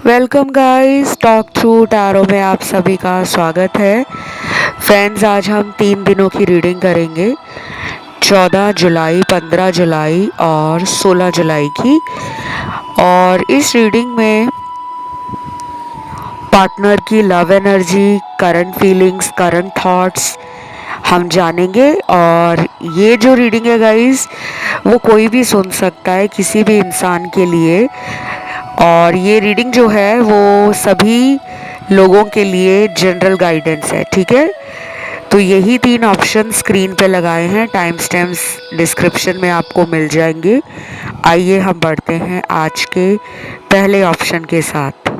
Welcome guys, talk through tarot में आप सभी का स्वागत है। फ्रेंड्स, आज हम 3 दिनों की रीडिंग करेंगे। 14 जुलाई, 15 जुलाई और 16 जुलाई की। और इस रीडिंग में पार्टनर की love energy, current feelings, current thoughts हम जानेंगे। और ये जो रीडिंग है गाइस, वो कोई भी सुन सकता है, किसी भी इंसान के लिए। और ये रीडिंग जो है वो सभी लोगों के लिए जनरल गाइडेंस है, ठीक है। तो यही 3 ऑप्शन स्क्रीन पे लगाए हैं, टाइम स्टैम्प्स डिस्क्रिप्शन में आपको मिल जाएंगे। आइए हम बढ़ते हैं आज के पहले ऑप्शन के साथ।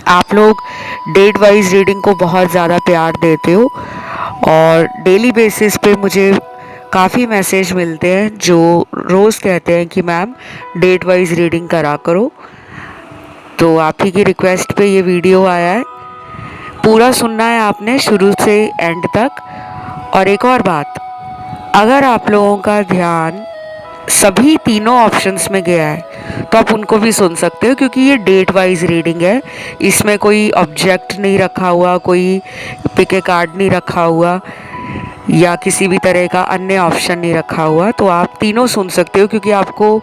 आप लोग डेट वाइज रीडिंग को बहुत ज़्यादा प्यार देते हो और डेली बेसिस पे मुझे काफ़ी मैसेज मिलते हैं जो रोज़ कहते हैं कि मैम डेट वाइज रीडिंग करा करो। तो आप ही की रिक्वेस्ट पे ये वीडियो आया है। पूरा सुनना है आपने शुरू से एंड तक। और एक और बात, अगर आप लोगों का ध्यान सभी तीनों ऑप्शंस में गया है तो आप उनको भी सुन सकते हो, क्योंकि ये डेट वाइज रीडिंग है। इसमें कोई ऑब्जेक्ट नहीं रखा हुआ, कोई पिक ए कार्ड नहीं रखा हुआ या किसी भी तरह का अन्य ऑप्शन नहीं रखा हुआ। तो आप तीनों सुन सकते हो, क्योंकि आपको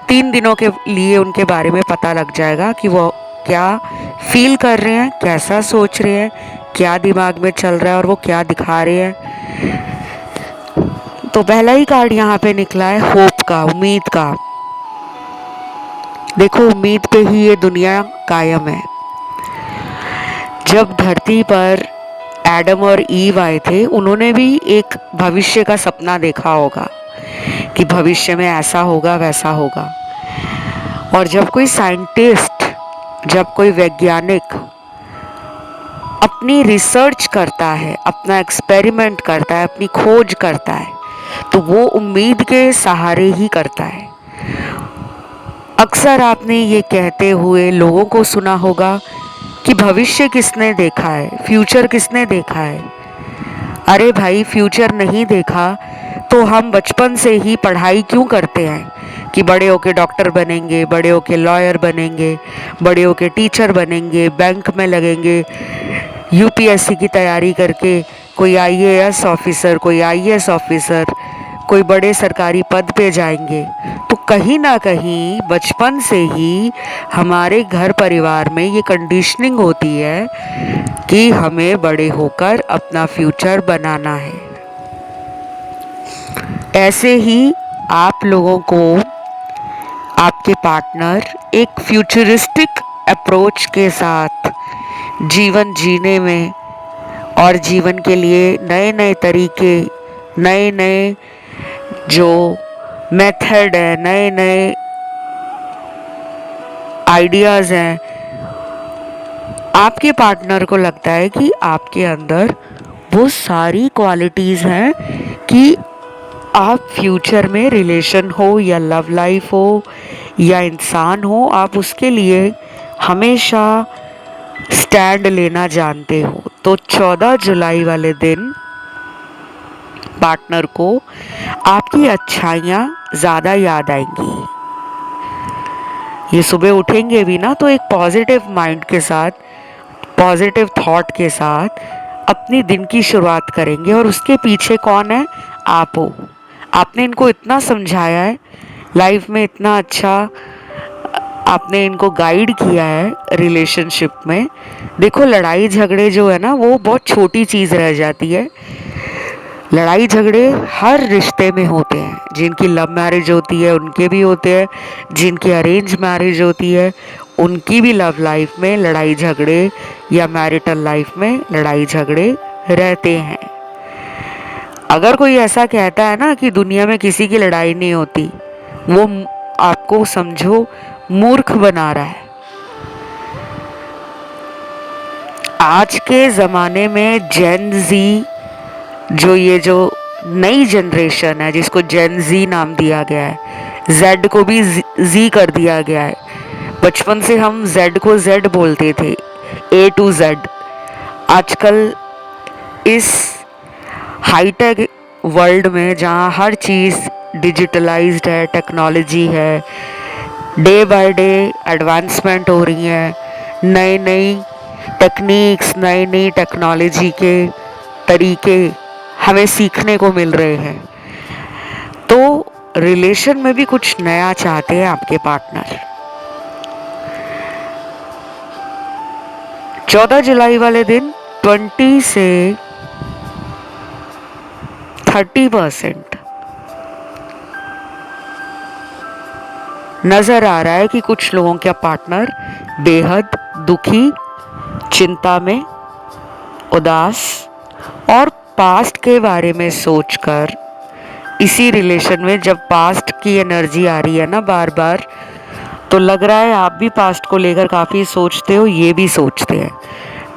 3 दिनों के लिए उनके बारे में पता लग जाएगा कि वो क्या फील कर रहे हैं, कैसा सोच रहे हैं, क्या दिमाग में चल रहा है और वो क्या दिखा रहे हैं। तो पहला ही कार्ड यहाँ पे निकला है होप का, उम्मीद का। देखो, उम्मीद पे ही ये दुनिया कायम है। जब धरती पर एडम और ईव आए थे, उन्होंने भी एक भविष्य का सपना देखा होगा कि भविष्य में ऐसा होगा, वैसा होगा। और जब कोई साइंटिस्ट, जब कोई वैज्ञानिक अपनी रिसर्च करता है, अपना एक्सपेरिमेंट करता है, अपनी खोज करता है, तो वो उम्मीद के सहारे ही करता है। अक्सर आपने ये कहते हुए लोगों को सुना होगा कि भविष्य किसने देखा है, फ्यूचर किसने देखा है। अरे भाई, फ्यूचर नहीं देखा तो हम बचपन से ही पढ़ाई क्यों करते हैं कि बड़े होके डॉक्टर बनेंगे, बड़े होके लॉयर बनेंगे, बड़े होके टीचर बनेंगे, बैंक में लगेंगे, यूपीएससी की तैयारी करके कोई आईएएस ऑफिसर, कोई आईएएस ऑफिसर, कोई बड़े सरकारी पद पे जाएंगे। तो कहीं ना कहीं बचपन से ही हमारे घर परिवार में ये कंडीशनिंग होती है कि हमें बड़े होकर अपना फ्यूचर बनाना है। ऐसे ही आप लोगों को आपके पार्टनर एक फ्यूचरिस्टिक अप्रोच के साथ जीवन जीने में और जीवन के लिए नए नए तरीके, नए नए जो मेथड है, नए नए आइडियाज़ हैं, आपके पार्टनर को लगता है कि आपके अंदर वो सारी क्वालिटीज़ हैं कि आप फ्यूचर में रिलेशन हो या लव लाइफ हो या इंसान हो, आप उसके लिए हमेशा स्टैंड लेना जानते हो। तो 14 जुलाई वाले दिन पार्टनर को आपकी अच्छाइयाँ ज़्यादा याद आएंगी। ये सुबह उठेंगे भी ना तो एक पॉजिटिव माइंड के साथ, पॉजिटिव थॉट के साथ अपनी दिन की शुरुआत करेंगे। और उसके पीछे कौन है? आप हो। आपने इनको इतना समझाया है, लाइफ में इतना अच्छा आपने इनको गाइड किया है रिलेशनशिप में। देखो, लड़ाई झगड़े जो है ना, वो बहुत छोटी चीज़ रह जाती है। लड़ाई झगड़े हर रिश्ते में होते हैं। जिनकी लव मैरिज होती है उनके भी होते हैं, जिनकी अरेंज मैरिज होती है उनकी भी लव लाइफ में लड़ाई झगड़े या मैरिटल लाइफ में लड़ाई झगड़े रहते हैं। अगर कोई ऐसा कहता है ना कि दुनिया में किसी की लड़ाई नहीं होती, वो आपको समझो मूर्ख बना रहा है। आज के ज़माने में जेन जी, जो नई जनरेशन है, जिसको जेन जी नाम दिया गया है, जेड को भी जी कर दिया गया है। बचपन से हम जेड को जेड बोलते थे, ए टू जेड। आजकल इस हाईटेक वर्ल्ड में जहाँ हर चीज़ डिजिटलाइज्ड है, टेक्नोलॉजी है, डे बाय डे एडवांसमेंट हो रही है, नई नई टेक्निक्स, नई नई टेक्नोलॉजी के तरीके हमें सीखने को मिल रहे हैं। तो रिलेशन में भी कुछ नया चाहते हैं आपके पार्टनर। 14 जुलाई वाले दिन 20 से 30% नजर आ रहा है कि कुछ लोगों का पार्टनर बेहद दुखी, चिंता में, उदास और पास्ट के बारे में सोचकर, इसी रिलेशन में जब पास्ट की एनर्जी आ रही है ना बार बार, तो लग रहा है आप भी पास्ट को लेकर काफ़ी सोचते हो, ये भी सोचते हैं।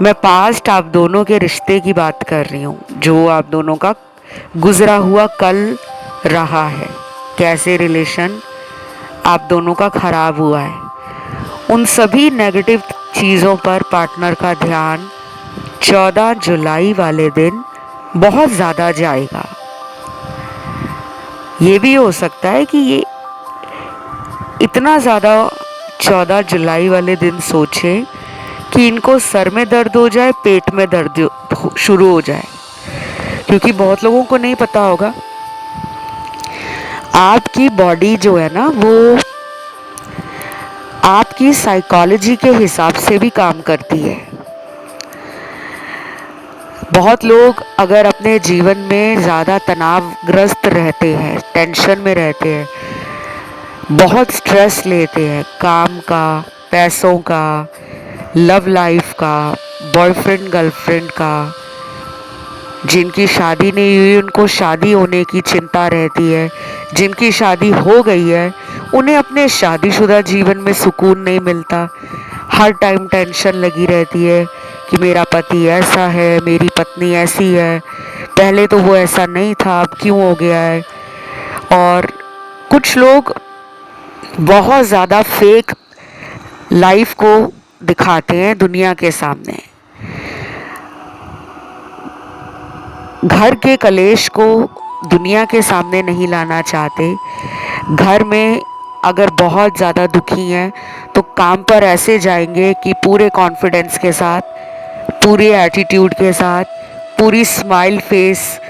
मैं पास्ट आप दोनों के रिश्ते की बात कर रही हूँ, जो आप दोनों का गुजरा हुआ कल रहा है, कैसे रिलेशन आप दोनों का खराब हुआ है। उन सभी नेगेटिव चीज़ों पर पार्टनर का ध्यान 14 जुलाई वाले दिन बहुत ज़्यादा जाएगा। ये भी हो सकता है कि ये इतना ज़्यादा 14 जुलाई वाले दिन सोचे कि इनको सर में दर्द हो जाए, पेट में दर्द शुरू हो जाए। क्योंकि बहुत लोगों को नहीं पता होगा, आपकी बॉडी जो है ना वो आपकी साइकोलॉजी के हिसाब से भी काम करती है। बहुत लोग अगर अपने जीवन में ज़्यादा तनावग्रस्त रहते हैं, टेंशन में रहते हैं, बहुत स्ट्रेस लेते हैं, काम का, पैसों का, लव लाइफ का, बॉयफ्रेंड गर्लफ्रेंड का, जिनकी शादी नहीं हुई उनको शादी होने की चिंता रहती है, जिनकी शादी हो गई है उन्हें अपने शादीशुदा जीवन में सुकून नहीं मिलता, हर टाइम टेंशन लगी रहती है कि मेरा पति ऐसा है, मेरी पत्नी ऐसी है, पहले तो वो ऐसा नहीं था, अब क्यों हो गया है। और कुछ लोग बहुत ज़्यादा फेक लाइफ को दिखाते हैं दुनिया के सामने। घर के कलेश को दुनिया के सामने नहीं लाना चाहते। घर में अगर बहुत ज़्यादा दुखी हैं तो काम पर ऐसे जाएंगे कि पूरे कॉन्फिडेंस के साथ, पूरे एटीट्यूड के साथ, पूरी स्माइल फेस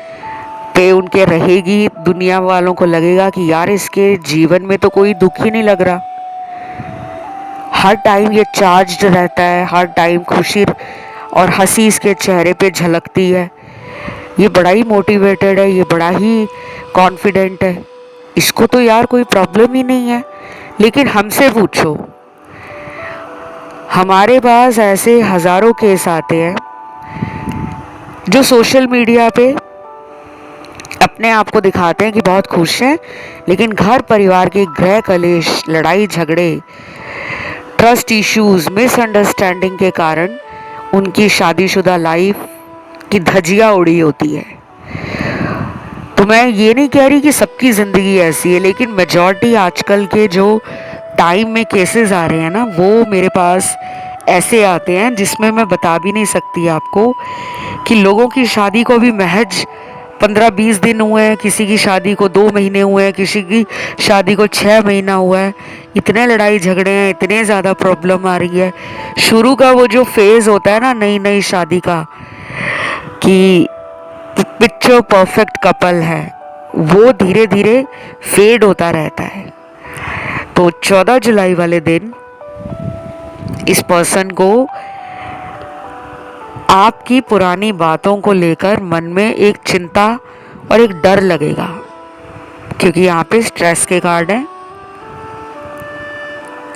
पे उनके रहेगी। दुनिया वालों को लगेगा कि यार इसके जीवन में तो कोई दुख ही नहीं लग रहा, हर टाइम ये चार्ज्ड रहता है, हर टाइम खुशी और हंसी इसके चेहरे पे झलकती है, ये बड़ा ही मोटिवेटेड है, ये बड़ा ही कॉन्फिडेंट है, इसको तो यार कोई प्रॉब्लम ही नहीं है। लेकिन हमसे पूछो, हमारे पास ऐसे हज़ारों केस आते हैं जो सोशल मीडिया पे अपने आप को दिखाते हैं कि बहुत खुश हैं, लेकिन घर परिवार के गृह कलेश, लड़ाई झगड़े, ट्रस्ट इश्यूज, मिसअंडरस्टैंडिंग के कारण उनकी शादीशुदा लाइफ की धज्जियां उड़ी होती है। तो मैं ये नहीं कह रही कि सबकी ज़िंदगी ऐसी है, लेकिन मेजॉरिटी आजकल के जो टाइम में केसेस आ रहे हैं ना, वो मेरे पास ऐसे आते हैं जिसमें मैं बता भी नहीं सकती आपको कि लोगों की शादी को भी महज 15-20 दिन हुए हैं, किसी की शादी को 2 महीने हुए हैं, किसी की शादी को 6 महीना हुआ है। इतने लड़ाई झगड़े हैं, इतने ज़्यादा प्रॉब्लम आ रही है। शुरू का वो जो फेज़ होता है ना नई नई शादी का, कि पिक्चर परफेक्ट कपल है, वो धीरे धीरे फेड होता रहता है। तो 14 जुलाई वाले दिन इस पर्सन को आपकी पुरानी बातों को लेकर मन में एक चिंता और एक डर लगेगा, क्योंकि यहाँ पे स्ट्रेस के कार्ड है,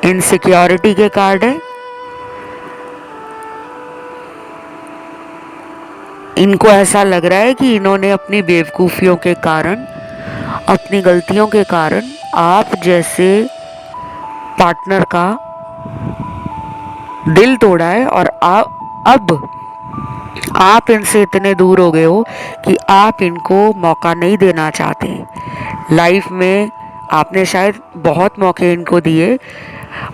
इनसिक्योरिटी के कार्ड है। इनको ऐसा लग रहा है कि इन्होंने अपनी बेवकूफ़ियों के कारण, अपनी गलतियों के कारण आप जैसे पार्टनर का दिल तोड़ा है, और अब आप इनसे इतने दूर हो गए हो कि आप इनको मौका नहीं देना चाहते। लाइफ में आपने शायद बहुत मौके इनको दिए,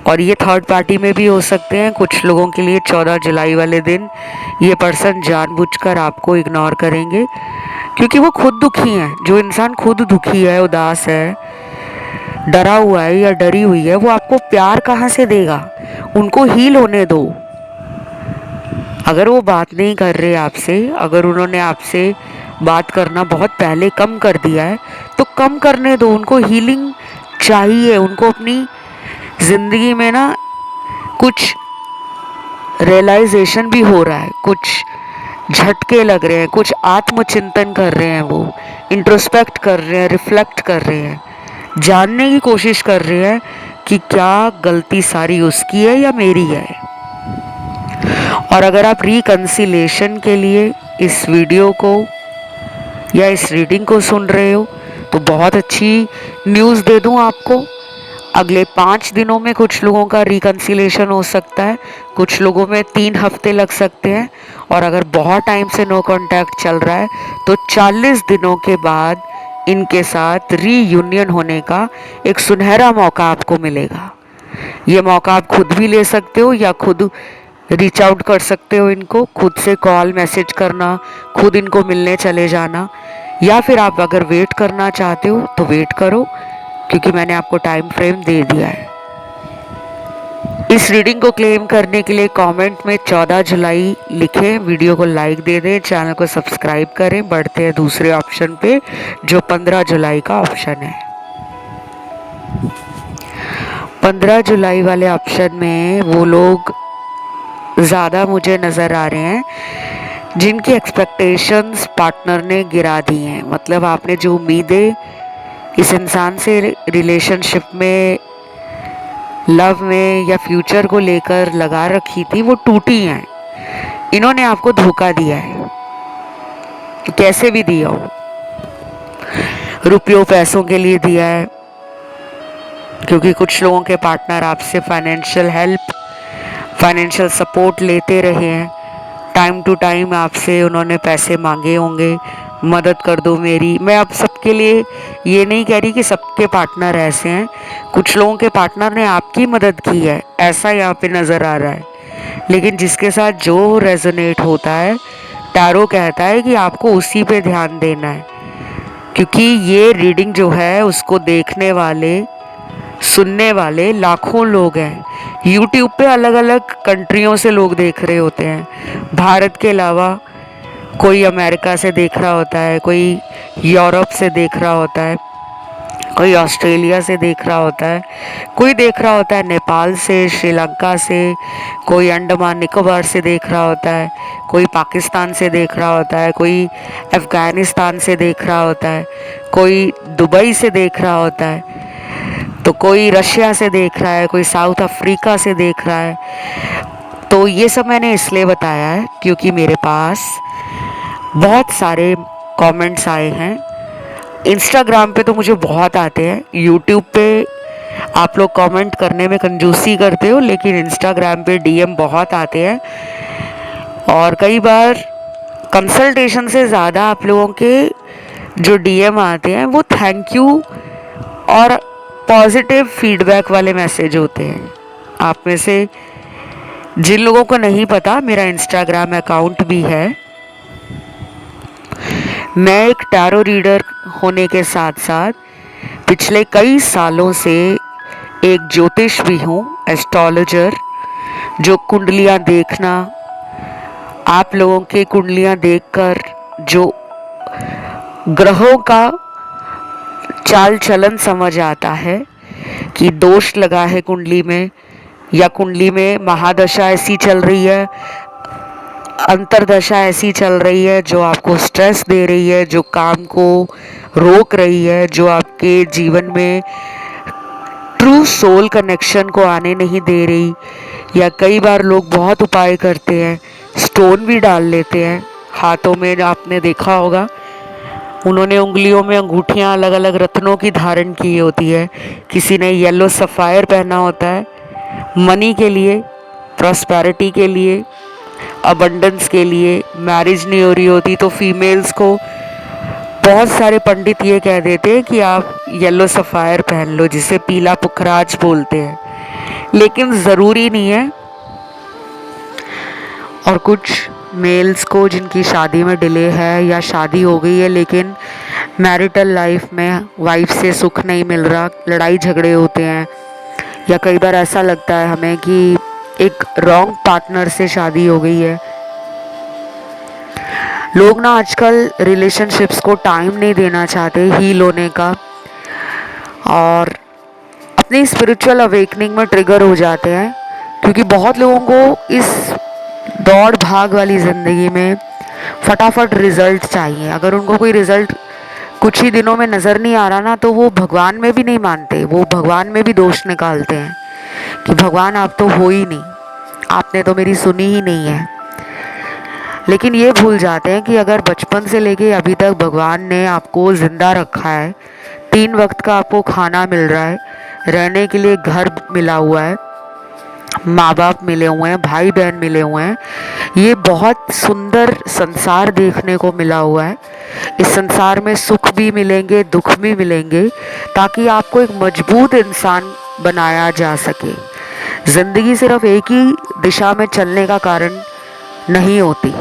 और ये थर्ड पार्टी में भी हो सकते हैं। कुछ लोगों के लिए 14 जुलाई वाले दिन ये पर्सन जानबूझकर आपको इग्नोर करेंगे, क्योंकि वो खुद दुखी हैं। जो इंसान खुद दुखी है, उदास है, डरा हुआ है या डरी हुई है, वो आपको प्यार कहाँ से देगा। उनको हील होने दो, अगर वो बात नहीं कर रहे आपसे, अगर उन्होंने आपसे बात करना बहुत पहले कम कर दिया है, तो कम करने दो। उनको हीलिंग चाहिए, उनको अपनी ज़िंदगी में ना कुछ रियलाइजेशन भी हो रहा है, कुछ झटके लग रहे हैं, कुछ आत्मचिंतन कर रहे हैं, वो इंट्रोस्पेक्ट कर रहे हैं, रिफ्लेक्ट कर रहे हैं, जानने की कोशिश कर रहे हैं कि क्या गलती सारी उसकी है या मेरी है। और अगर आप रिकंसिलेशन के लिए इस वीडियो को या इस रीडिंग को सुन रहे हो, तो बहुत अच्छी न्यूज़ दे दूं आपको। अगले 5 दिनों में कुछ लोगों का रिकंसिलेशन हो सकता है, कुछ लोगों में 3 हफ्ते लग सकते हैं, और अगर बहुत टाइम से नो कांटेक्ट चल रहा है तो 40 दिनों के बाद इनके साथ रीयूनियन होने का एक सुनहरा मौका आपको मिलेगा। ये मौका आप खुद भी ले सकते हो या खुद रीच आउट कर सकते हो इनको, खुद से कॉल मैसेज करना, खुद इनको मिलने चले जाना, या फिर आप अगर वेट करना चाहते हो तो वेट करो, क्योंकि मैंने आपको टाइम फ्रेम दे दिया है। इस रीडिंग को क्लेम करने के लिए कमेंट में 14 जुलाई लिखें, वीडियो को लाइक दे दें, चैनल को सब्सक्राइब करें। बढ़ते हैं दूसरे ऑप्शन पे, जो 15 जुलाई का ऑप्शन है। 15 जुलाई वाले ऑप्शन में वो लोग ज़्यादा मुझे नज़र आ रहे हैं जिनकी एक्सपेक्टेशंस पार्टनर ने गिरा दी हैं। मतलब आपने जो उम्मीदें इस इंसान से रिलेशनशिप में, लव में या फ्यूचर को लेकर लगा रखी थी, वो टूटी हैं। इन्होंने आपको धोखा दिया है, कैसे भी दिया हो, रुपयों पैसों के लिए दिया है, क्योंकि कुछ लोगों के पार्टनर आपसे फाइनेंशियल हेल्प, फाइनेंशियल सपोर्ट लेते रहे हैं। टाइम टू टाइम आपसे उन्होंने पैसे मांगे होंगे, मदद कर दो मेरी। मैं अब सबके लिए ये नहीं कह रही कि सबके पार्टनर ऐसे हैं, कुछ लोगों के पार्टनर ने आपकी मदद की है, ऐसा यहाँ पे नज़र आ रहा है। लेकिन जिसके साथ जो रेजोनेट होता है, टैरो कहता है कि आपको उसी पे ध्यान देना है, क्योंकि ये रीडिंग जो है उसको देखने वाले, सुनने वाले लाखों लोग हैं। यूट्यूब पे अलग अलग कंट्रियों से लोग देख रहे होते हैं, भारत के अलावा कोई अमेरिका से देख रहा होता है, कोई यूरोप से देख रहा होता है, कोई ऑस्ट्रेलिया से देख रहा होता है, कोई देख रहा होता है नेपाल से, श्रीलंका से, कोई अंडमान निकोबार से देख रहा होता है, कोई पाकिस्तान से देख रहा होता है, कोई अफ़गानिस्तान से देख रहा होता है, कोई दुबई से देख रहा होता है, तो कोई रशिया से देख रहा है, कोई साउथ अफ्रीका से देख रहा है। तो ये सब मैंने इसलिए बताया है क्योंकि मेरे पास बहुत सारे कमेंट्स आए हैं। इंस्टाग्राम पे तो मुझे बहुत आते हैं, यूट्यूब पे आप लोग कमेंट करने में कंजूसी करते हो, लेकिन इंस्टाग्राम पे डीएम बहुत आते हैं। और कई बार कंसल्टेशन से ज़्यादा आप लोगों के जो डीएम आते हैं वो थैंक यू और पॉजिटिव फीडबैक वाले मैसेज होते हैं। आप में से जिन लोगों को नहीं पता, मेरा इंस्टाग्राम अकाउंट भी है। मैं एक टैरो रीडर होने के साथ साथ पिछले कई सालों से एक ज्योतिष भी हूँ, एस्ट्रोलॉजर, जो कुंडलियाँ देखना, आप लोगों के कुंडलियाँ देखकर जो ग्रहों का चाल चलन समझ आता है कि दोष लगा है कुंडली में, या कुंडली में महादशा ऐसी चल रही है, अंतरदशा ऐसी चल रही है जो आपको स्ट्रेस दे रही है, जो काम को रोक रही है, जो आपके जीवन में ट्रू सोल कनेक्शन को आने नहीं दे रही। या कई बार लोग बहुत उपाय करते हैं, स्टोन भी डाल लेते हैं हाथों में, आपने देखा होगा, उन्होंने उंगलियों में अंगूठियां अलग अलग रत्नों की धारण की होती है, किसी ने येलो सफ़ायर पहना होता है मनी के लिए, प्रॉस्पेरिटी के लिए, अबंडेंस के लिए। मैरिज नहीं हो रही होती तो फीमेल्स को बहुत सारे पंडित ये कह देते हैं कि आप येलो सफ़ायर पहन लो, जिसे पीला पुखराज बोलते हैं, लेकिन ज़रूरी नहीं है। और कुछ मेल्स को जिनकी शादी में डिले है या शादी हो गई है लेकिन मैरिटल लाइफ में वाइफ से सुख नहीं मिल रहा, लड़ाई झगड़े होते हैं, या कई बार ऐसा लगता है हमें कि एक रॉन्ग पार्टनर से शादी हो गई है, लोग ना आजकल रिलेशनशिप्स को टाइम नहीं देना चाहते हील होने का, और अपनी स्पिरिचुअल अवेकनिंग में ट्रिगर हो जाते हैं, क्योंकि बहुत लोगों को इस दौड़ भाग वाली ज़िंदगी में फटाफट रिजल्ट चाहिए। अगर उनको कोई रिजल्ट कुछ ही दिनों में नज़र नहीं आ रहा ना, तो वो भगवान में भी नहीं मानते, वो भगवान में भी दोष निकालते हैं कि भगवान आप तो हो ही नहीं, आपने तो मेरी सुनी ही नहीं है। लेकिन ये भूल जाते हैं कि अगर बचपन से लेके अभी तक भगवान ने आपको ज़िंदा रखा है, 3 वक्त का आपको खाना मिल रहा है, रहने के लिए घर मिला हुआ है, माँ बाप मिले हुए हैं, भाई बहन मिले हुए हैं, ये बहुत सुंदर संसार देखने को मिला हुआ है। इस संसार में सुख भी मिलेंगे, दुख भी मिलेंगे, ताकि आपको एक मजबूत इंसान बनाया जा सके। ज़िंदगी सिर्फ एक ही दिशा में चलने का कारण नहीं होती।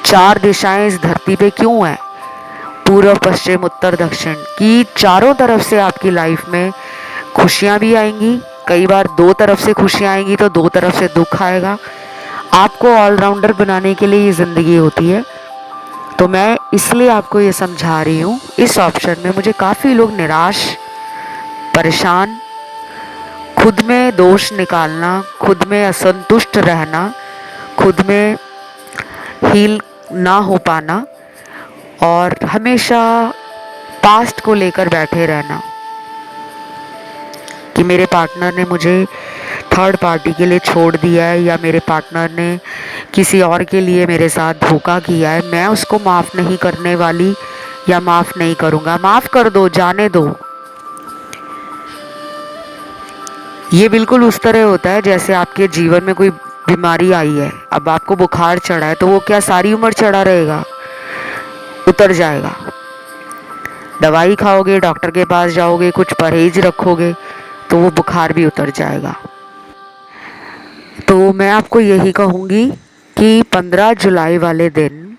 4 दिशाएं इस धरती पे क्यों हैं? पूर्व पश्चिम उत्तर दक्षिण की चारों तरफ से आपकी लाइफ में खुशियाँ भी आएंगी, कई बार 2 तरफ से खुशियाँ आएंगी तो 2 तरफ से दुख आएगा। आपको ऑलराउंडर बनाने के लिए ये ज़िंदगी होती है। तो मैं इसलिए आपको ये समझा रही हूँ। इस ऑप्शन में मुझे काफ़ी लोग निराश, परेशान, खुद में दोष निकालना, खुद में असंतुष्ट रहना, खुद में हील ना हो पाना और हमेशा पास्ट को लेकर बैठे रहना कि मेरे पार्टनर ने मुझे थर्ड पार्टी के लिए छोड़ दिया है, या मेरे पार्टनर ने किसी और के लिए मेरे साथ धोखा किया है, मैं उसको माफ़ नहीं करने वाली या माफ़ नहीं करूँगा। माफ़ कर दो, जाने दो। ये बिल्कुल उस तरह होता है जैसे आपके जीवन में कोई बीमारी आई है, अब आपको बुखार चढ़ा है, तो वो क्या सारी उम्र चढ़ा रहेगा? उतर जाएगा। दवाई खाओगे, डॉक्टर के पास जाओगे, कुछ परहेज रखोगे तो वो बुखार भी उतर जाएगा। तो मैं आपको यही कहूँगी कि 15 जुलाई वाले दिन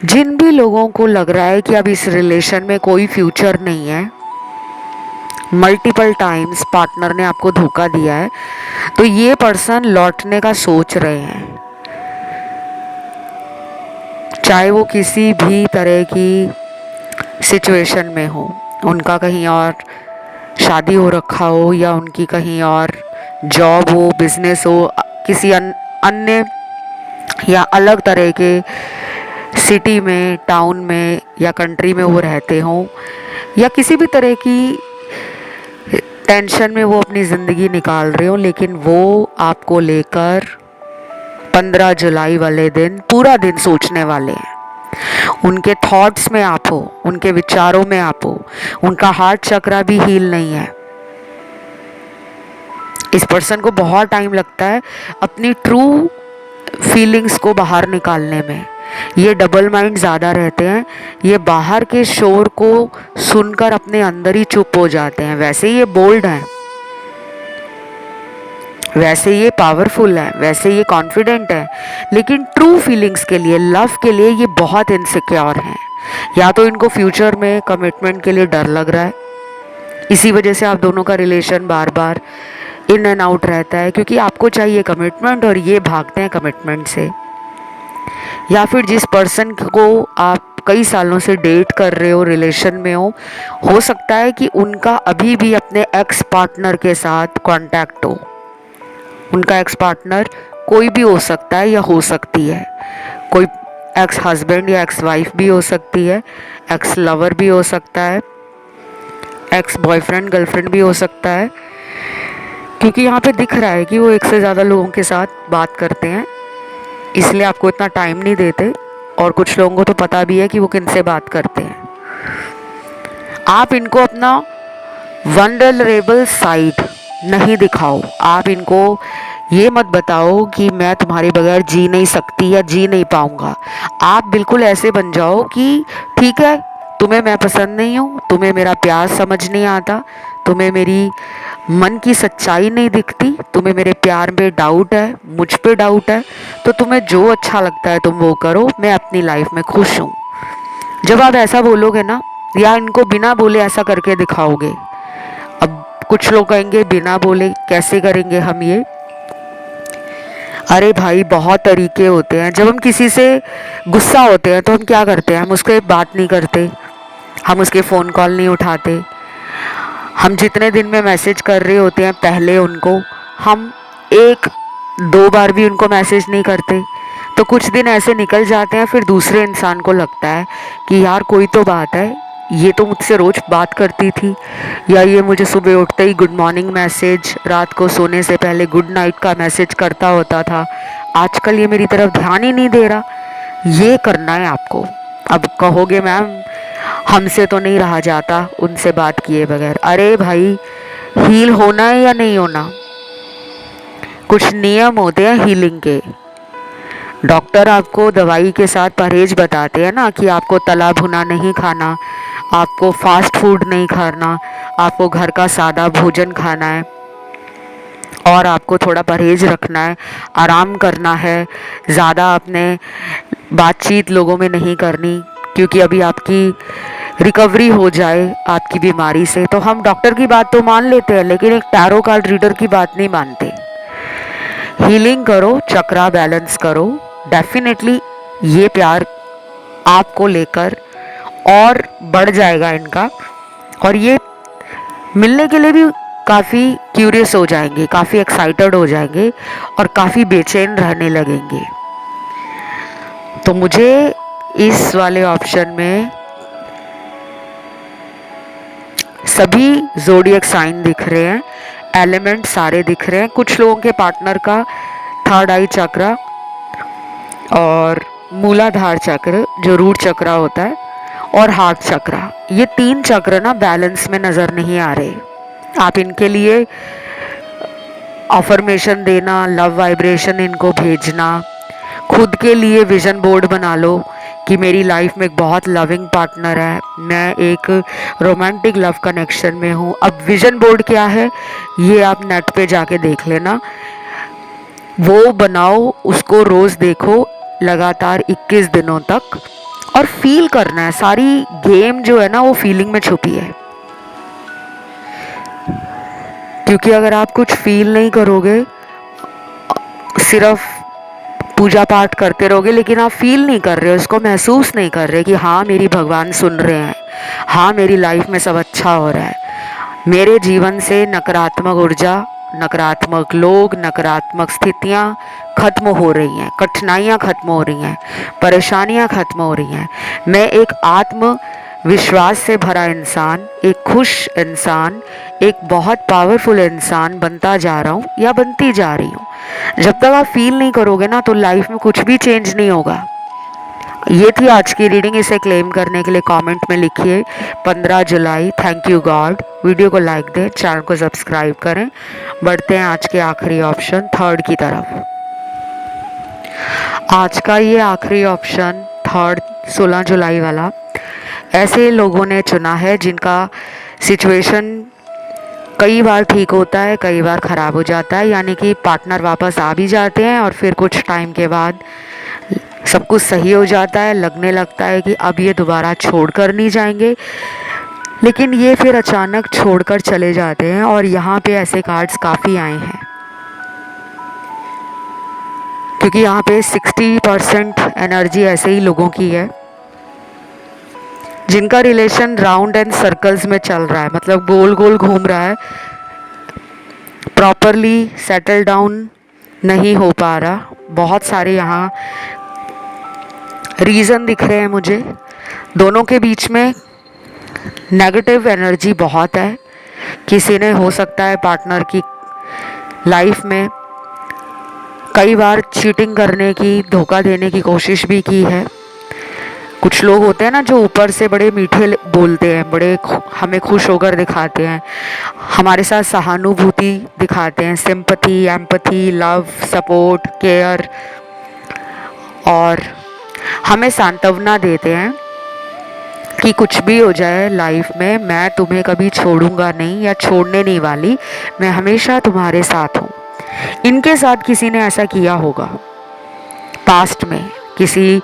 जिन भी लोगों को लग रहा है कि अब इस रिलेशन में कोई फ्यूचर नहीं है, मल्टीपल टाइम्स पार्टनर ने आपको धोखा दिया है, तो ये पर्सन लौटने का सोच रहे हैं। चाहे वो किसी भी तरह की सिचुएशन में हो, उनका कहीं और शादी हो रखा हो, या उनकी कहीं और जॉब हो, बिजनेस हो, किसी अन्य या अलग तरह के सिटी में, टाउन में या कंट्री में वो रहते हों, या किसी भी तरह की टेंशन में वो अपनी ज़िंदगी निकाल रहे हो, लेकिन वो आपको लेकर 15 जुलाई वाले दिन पूरा दिन सोचने वाले हैं। उनके थॉट्स में आप हो, उनके विचारों में आप हो, उनका हार्ट चक्रा भी हील नहीं है। इस पर्सन को बहुत टाइम लगता है अपनी ट्रू फीलिंग्स को बाहर निकालने में। ये डबल माइंड ज़्यादा रहते हैं, ये बाहर के शोर को सुनकर अपने अंदर ही चुप हो जाते हैं। वैसे ये बोल्ड हैं, वैसे ये पावरफुल है, वैसे ये कॉन्फिडेंट है, लेकिन ट्रू फीलिंग्स के लिए, लव के लिए ये बहुत इनसिक्योर हैं। या तो इनको फ्यूचर में कमिटमेंट के लिए डर लग रहा है, इसी वजह से आप दोनों का relation bar bar in and out रहता है, क्योंकि आपको चाहिए कमिटमेंट और ये भागते हैं कमिटमेंट से। या फिर जिस पर्सन को आप कई सालों से डेट कर रहे हो, रिलेशन में हो सकता है कि उनका अभी भी अपने एक्स पार्टनर के साथ कांटेक्ट हो। उनका एक्स पार्टनर कोई भी हो सकता है या हो सकती है, कोई एक्स हस्बैंड या एक्स वाइफ भी हो सकती है, एक्स लवर भी हो सकता है, एक्स बॉयफ्रेंड गर्लफ्रेंड भी हो सकता है, क्योंकि यहाँ पे दिख रहा है कि वो एक से ज़्यादा लोगों के साथ बात करते हैं, इसलिए आपको इतना टाइम नहीं देते। और कुछ लोगों को तो पता भी है कि वो किन से बात करते हैं। आप इनको अपना वल्नरेबल साइड नहीं दिखाओ। आप इनको ये मत बताओ कि मैं तुम्हारे बगैर जी नहीं सकती या जी नहीं पाऊंगा। आप बिल्कुल ऐसे बन जाओ कि ठीक है, तुम्हें मैं पसंद नहीं हूँ, तुम्हें मेरा प्यार समझ नहीं आता, तुम्हें मेरी मन की सच्चाई नहीं दिखती, तुम्हें मेरे प्यार पे डाउट है, मुझ पे डाउट है, तो तुम्हें जो अच्छा लगता है तुम वो करो, मैं अपनी लाइफ में खुश हूँ। जब आप ऐसा बोलोगे ना, या इनको बिना बोले ऐसा करके दिखाओगे। अब कुछ लोग कहेंगे बिना बोले कैसे करेंगे हम ये? अरे भाई बहुत तरीके होते हैं। जब हम किसी से गुस्सा होते हैं तो हम क्या करते हैं, हम उसके बात नहीं करते, हम उसके फ़ोन कॉल नहीं उठाते। हम जितने दिन में मैसेज कर रहे होते हैं पहले उनको, हम एक दो बार भी उनको मैसेज नहीं करते। तो कुछ दिन ऐसे निकल जाते हैं, फिर दूसरे इंसान को लगता है कि यार कोई तो बात है, ये तो मुझसे रोज़ बात करती थी, या ये मुझे सुबह उठते ही गुड मॉर्निंग मैसेज, रात को सोने से पहले गुड नाइट का मैसेज करता होता था, आजकल ये मेरी तरफ ध्यान ही नहीं दे रहा। ये करना है आपको। अब कहोगे मैम हमसे तो नहीं रहा जाता उनसे बात किए बगैर। अरे भाई, हील होना है या नहीं होना, कुछ नियम होते हैं हीलिंग के। डॉक्टर आपको दवाई के साथ परहेज बताते हैं ना कि आपको तला भुना नहीं खाना, आपको फास्ट फूड नहीं खाना, आपको घर का सादा भोजन खाना है, और आपको थोड़ा परहेज रखना है, आराम करना है, ज़्यादा आपने बातचीत लोगों में नहीं करनी, क्योंकि अभी आपकी रिकवरी हो जाए आपकी बीमारी से। तो हम डॉक्टर की बात तो मान लेते हैं, लेकिन एक टैरो कार्ड रीडर की बात नहीं मानते। हीलिंग करो, चक्रा बैलेंस करो, डेफिनेटली ये प्यार आपको लेकर और बढ़ जाएगा इनका, और ये मिलने के लिए भी काफ़ी क्यूरियस हो जाएंगे, काफ़ी एक्साइटेड हो जाएंगे और काफ़ी बेचैन रहने लगेंगे। तो मुझे इस वाले ऑप्शन में सभी ज़ोडिएक साइन दिख रहे हैं, एलिमेंट सारे दिख रहे हैं। कुछ लोगों के पार्टनर का थर्ड आई चक्र और मूलाधार चक्र जो रूट चक्र होता है और हार्ट चक्र, ये तीन चक्र ना बैलेंस में नज़र नहीं आ रहे। आप इनके लिए अफर्मेशन देना, लव वाइब्रेशन इनको भेजना, खुद के लिए विजन बोर्ड बना लो कि मेरी लाइफ में एक बहुत लविंग पार्टनर है, मैं एक रोमांटिक लव कनेक्शन में हूँ। अब विजन बोर्ड क्या है ये आप नेट पे जाके देख लेना, वो बनाओ, उसको रोज़ देखो लगातार 21 दिनों तक, और फील करना है। सारी गेम जो है ना वो फीलिंग में छुपी है, क्योंकि अगर आप कुछ फील नहीं करोगे, सिर्फ पूजा पाठ करते रहोगे लेकिन आप फील नहीं कर रहे हो, इसको महसूस नहीं कर रहे कि हाँ मेरी भगवान सुन रहे हैं, हाँ मेरी लाइफ में सब अच्छा हो रहा है, मेरे जीवन से नकारात्मक ऊर्जा, नकारात्मक लोग, नकारात्मक स्थितियाँ खत्म हो रही हैं, कठिनाइयाँ खत्म हो रही हैं, परेशानियाँ खत्म हो रही हैं। मैं एक आत्म विश्वास से भरा इंसान, एक खुश इंसान, एक बहुत पावरफुल इंसान बनता जा रहा हूँ या बनती जा रही हूँ। जब तक आप फील नहीं करोगे ना तो लाइफ में कुछ भी चेंज नहीं होगा। ये थी आज की रीडिंग। इसे क्लेम करने के लिए कमेंट में लिखिए 15 जुलाई। Thank you God. वीडियो को लाइक दें, चैनल को सब्सक्राइब करें। बढ़ते हैं आज के आखिरी ऑप्शन थर्ड की तरफ। आज का ये आखिरी ऑप्शन थर्ड 16 जुलाई वाला, ऐसे लोगों ने चुना है जिनका सिचुएशन कई बार ठीक होता है, कई बार ख़राब हो जाता है, यानी कि पार्टनर वापस आ भी जाते हैं और फिर कुछ टाइम के बाद सब कुछ सही हो जाता है, लगने लगता है कि अब ये दोबारा छोड़कर नहीं जाएंगे, लेकिन ये फिर अचानक छोड़कर चले जाते हैं। और यहाँ पे ऐसे कार्ड्स काफ़ी आए हैं, क्योंकि यहाँ पे 60% एनर्जी ऐसे ही लोगों की है जिनका रिलेशन राउंड एंड सर्कल्स में चल रहा है, मतलब गोल गोल घूम रहा है, प्रॉपरली सेटल डाउन नहीं हो पा रहा। बहुत सारे यहाँ रीज़न दिख रहे हैं मुझे। दोनों के बीच में नेगेटिव एनर्जी बहुत है। किसी ने हो सकता है पार्टनर की लाइफ में कई बार चीटिंग करने की, धोखा देने की कोशिश भी की है। कुछ लोग होते हैं ना जो ऊपर से बड़े मीठे बोलते हैं, बड़े हमें खुश होकर दिखाते हैं, हमारे साथ सहानुभूति दिखाते हैं, sympathy, empathy, love, support, care, और हमें सांत्वना देते हैं कि कुछ भी हो जाए लाइफ में मैं तुम्हें कभी छोड़ूंगा नहीं या छोड़ने नहीं वाली, मैं हमेशा तुम्हारे साथ हूँ। इनके साथ किसी ने ऐसा किया होगा पास्ट में, किसी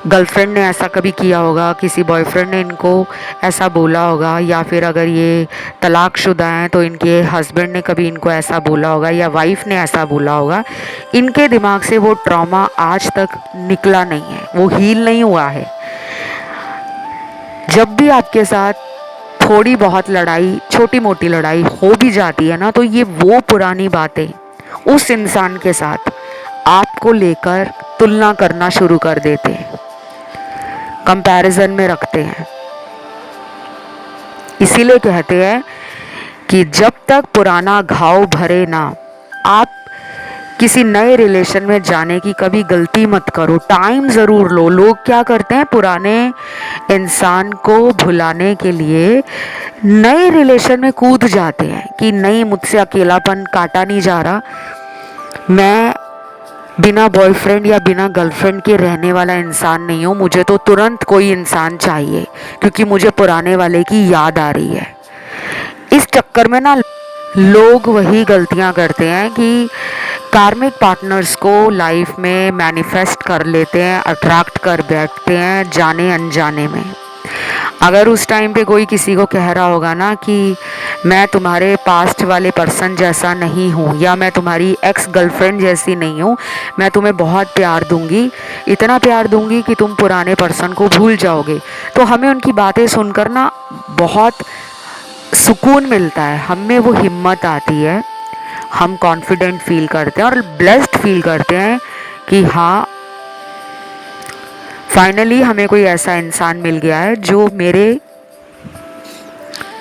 गर्लफ्रेंड ने ऐसा कभी किया होगा, किसी बॉयफ्रेंड ने इनको ऐसा बोला होगा, या फिर अगर ये तलाकशुदा हैं तो इनके हस्बैंड ने कभी इनको ऐसा बोला होगा या वाइफ ने ऐसा बोला होगा। इनके दिमाग से वो ट्रॉमा आज तक निकला नहीं है, वो हील नहीं हुआ है। जब भी आपके साथ थोड़ी बहुत लड़ाई, छोटी मोटी लड़ाई हो भी जाती है ना, तो ये वो पुरानी बातें उस इंसान के साथ आपको लेकर तुलना करना शुरू कर देते हैं, कंपैरिजन में रखते हैं। इसीलिए कहते हैं कि जब तक पुराना घाव भरे ना, आप किसी नए रिलेशन में जाने की कभी गलती मत करो, टाइम ज़रूर लो। लोग क्या करते हैं, पुराने इंसान को भुलाने के लिए नए रिलेशन में कूद जाते हैं कि नहीं, मुझसे अकेलापन काटा नहीं जा रहा, मैं बिना बॉयफ्रेंड या बिना गर्लफ्रेंड के रहने वाला इंसान नहीं हूँ, मुझे तो तुरंत कोई इंसान चाहिए क्योंकि मुझे पुराने वाले की याद आ रही है। इस चक्कर में ना लोग वही गलतियाँ करते हैं कि कार्मिक पार्टनर्स को लाइफ में मैनिफेस्ट कर लेते हैं, अट्रैक्ट कर बैठते हैं जाने अनजाने में। अगर उस टाइम पे कोई किसी को कह रहा होगा ना कि मैं तुम्हारे पास्ट वाले पर्सन जैसा नहीं हूँ, या मैं तुम्हारी एक्स गर्लफ्रेंड जैसी नहीं हूँ, मैं तुम्हें बहुत प्यार दूंगी, इतना प्यार दूंगी कि तुम पुराने पर्सन को भूल जाओगे, तो हमें उनकी बातें सुनकर ना बहुत सुकून मिलता है, हमें वो हिम्मत आती है, हम कॉन्फिडेंट फील करते हैं और ब्लेस्ड फील करते हैं कि हाँ, फाइनली हमें कोई ऐसा इंसान मिल गया है जो मेरे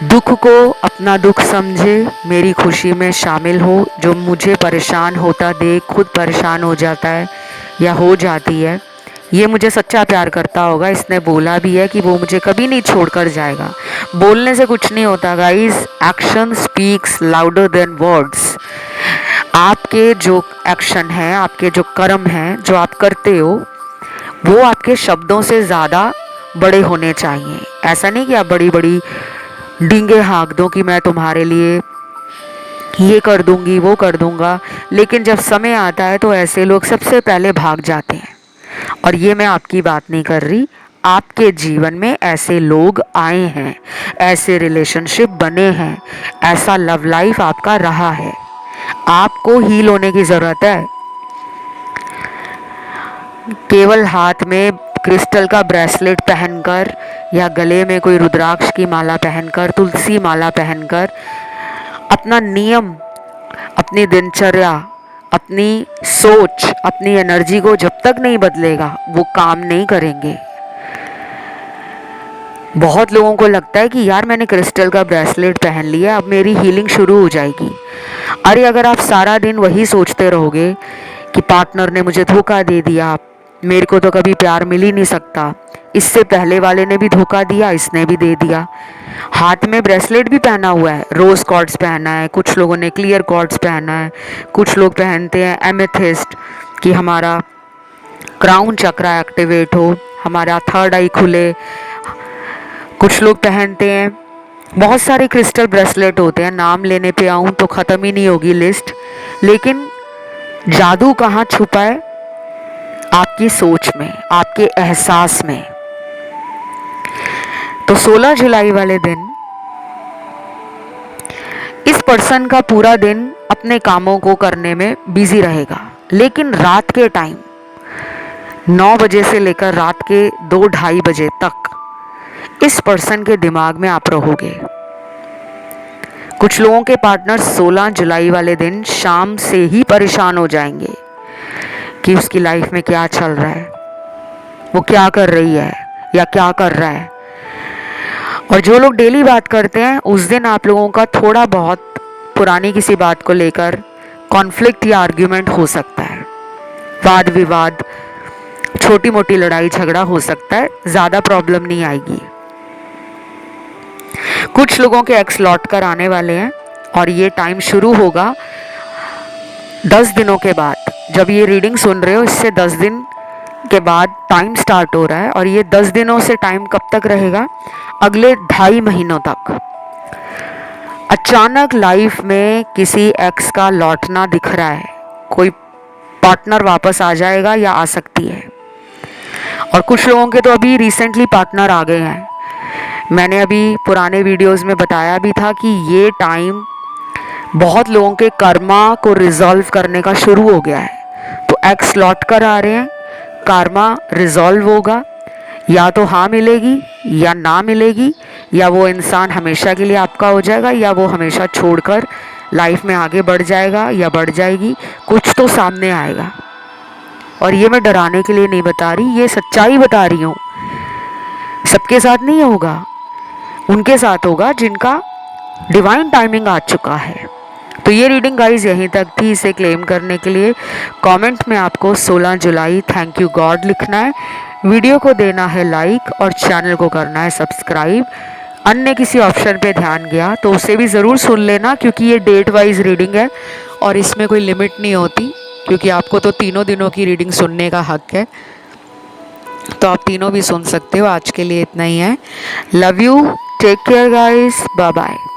दुख को अपना दुख समझे, मेरी खुशी में शामिल हो, जो मुझे परेशान होता देख खुद परेशान हो जाता है या हो जाती है। ये मुझे सच्चा प्यार करता होगा, इसने बोला भी है कि वो मुझे कभी नहीं छोड़कर जाएगा। बोलने से कुछ नहीं होता guys, action speaks louder than words. आपके जो एक्शन हैं, आपके जो कर्म हैं, जो आप करते हो, वो आपके शब्दों से ज़्यादा बड़े होने चाहिए। ऐसा नहीं कि आप बड़ी बड़ी डींगे हाँक दो कि मैं तुम्हारे लिए ये कर दूंगी, वो कर दूंगा, लेकिन जब समय आता है तो ऐसे लोग सबसे पहले भाग जाते हैं। और ये मैं आपकी बात नहीं कर रही, आपके जीवन में ऐसे लोग आए हैं, ऐसे रिलेशनशिप बने हैं, ऐसा लव लाइफ आपका रहा है। आपको हील होने की ज़रूरत है। केवल हाथ में क्रिस्टल का ब्रेसलेट पहनकर या गले में कोई रुद्राक्ष की माला पहनकर, तुलसी माला पहनकर अपना नियम, अपनी दिनचर्या, अपनी सोच, अपनी एनर्जी को जब तक नहीं बदलेगा वो काम नहीं करेंगे। बहुत लोगों को लगता है कि यार मैंने क्रिस्टल का ब्रेसलेट पहन लिया, अब मेरी हीलिंग शुरू हो जाएगी। अरे अगर आप सारा दिन वही सोचते रहोगे कि पार्टनर ने मुझे धोखा दे दिया, मेरे को तो कभी प्यार मिल ही नहीं सकता, इससे पहले वाले ने भी धोखा दिया, इसने भी दे दिया। हाथ में ब्रेसलेट भी पहना हुआ है, रोज़ कॉर्ड्स पहना है, कुछ लोगों ने क्लियर कॉर्ड्स पहना है, कुछ लोग पहनते हैं एमेथिस्ट कि हमारा क्राउन चक्रा एक्टिवेट हो, हमारा थर्ड आई खुले। कुछ लोग पहनते हैं, बहुत सारे क्रिस्टल ब्रेसलेट होते हैं, नाम लेने पे आऊँ तो ख़त्म ही नहीं होगी लिस्ट। लेकिन जादू कहाँ छुपा है? आपकी सोच में, आपके एहसास में। तो 16 जुलाई वाले दिन इस पर्सन का पूरा दिन अपने कामों को करने में बिजी रहेगा, लेकिन रात के टाइम 9 बजे से लेकर रात के 2-2:30 बजे तक इस पर्सन के दिमाग में आप रहोगे। कुछ लोगों के पार्टनर 16 जुलाई वाले दिन शाम से ही परेशान हो जाएंगे कि उसकी लाइफ में क्या चल रहा है, वो क्या कर रही है या क्या कर रहा है। और जो लोग डेली बात करते हैं, उस दिन आप लोगों का थोड़ा बहुत पुरानी किसी बात को लेकर कॉन्फ्लिक्ट या आर्ग्यूमेंट हो सकता है, वाद विवाद, छोटी मोटी लड़ाई झगड़ा हो सकता है, ज़्यादा प्रॉब्लम नहीं आएगी। कुछ लोगों के एक्स लौट कर आने वाले हैं और ये टाइम शुरू होगा 10 दिनों के बाद। जब ये रीडिंग सुन रहे हो, इससे 10 दिन के बाद टाइम स्टार्ट हो रहा है, और ये 10 दिनों से टाइम कब तक रहेगा? अगले 2.5 महीनों तक। अचानक लाइफ में किसी एक्स का लौटना दिख रहा है, कोई पार्टनर वापस आ जाएगा या आ सकती है। और कुछ लोगों के तो अभी रिसेंटली पार्टनर आ गए हैं। मैंने अभी पुराने वीडियोस में बताया भी था कि ये टाइम बहुत लोगों के कर्मा को रिजॉल्व करने का शुरू हो गया है। तो एक्स लौट कर आ रहे हैं, कर्मा रिजॉल्व होगा, या तो हाँ मिलेगी या ना मिलेगी, या वो इंसान हमेशा के लिए आपका हो जाएगा या वो हमेशा छोड़कर लाइफ में आगे बढ़ जाएगा या बढ़ जाएगी, कुछ तो सामने आएगा। और ये मैं डराने के लिए नहीं बता रही, ये सच्चाई बता रही हूँ। सबके साथ नहीं होगा, उनके साथ होगा जिनका डिवाइन टाइमिंग आ चुका है। तो ये रीडिंग गाइस यहीं तक थी। इसे क्लेम करने के लिए कमेंट में आपको 16 जुलाई थैंक यू गॉड लिखना है, वीडियो को देना है लाइक और चैनल को करना है सब्सक्राइब। अन्य किसी ऑप्शन पे ध्यान गया तो उसे भी ज़रूर सुन लेना, क्योंकि ये डेट वाइज रीडिंग है और इसमें कोई लिमिट नहीं होती, क्योंकि आपको तो तीनों दिनों की रीडिंग सुनने का हक है, तो आप तीनों भी सुन सकते हो। आज के लिए इतना ही है। Love you, take care guys, bye bye.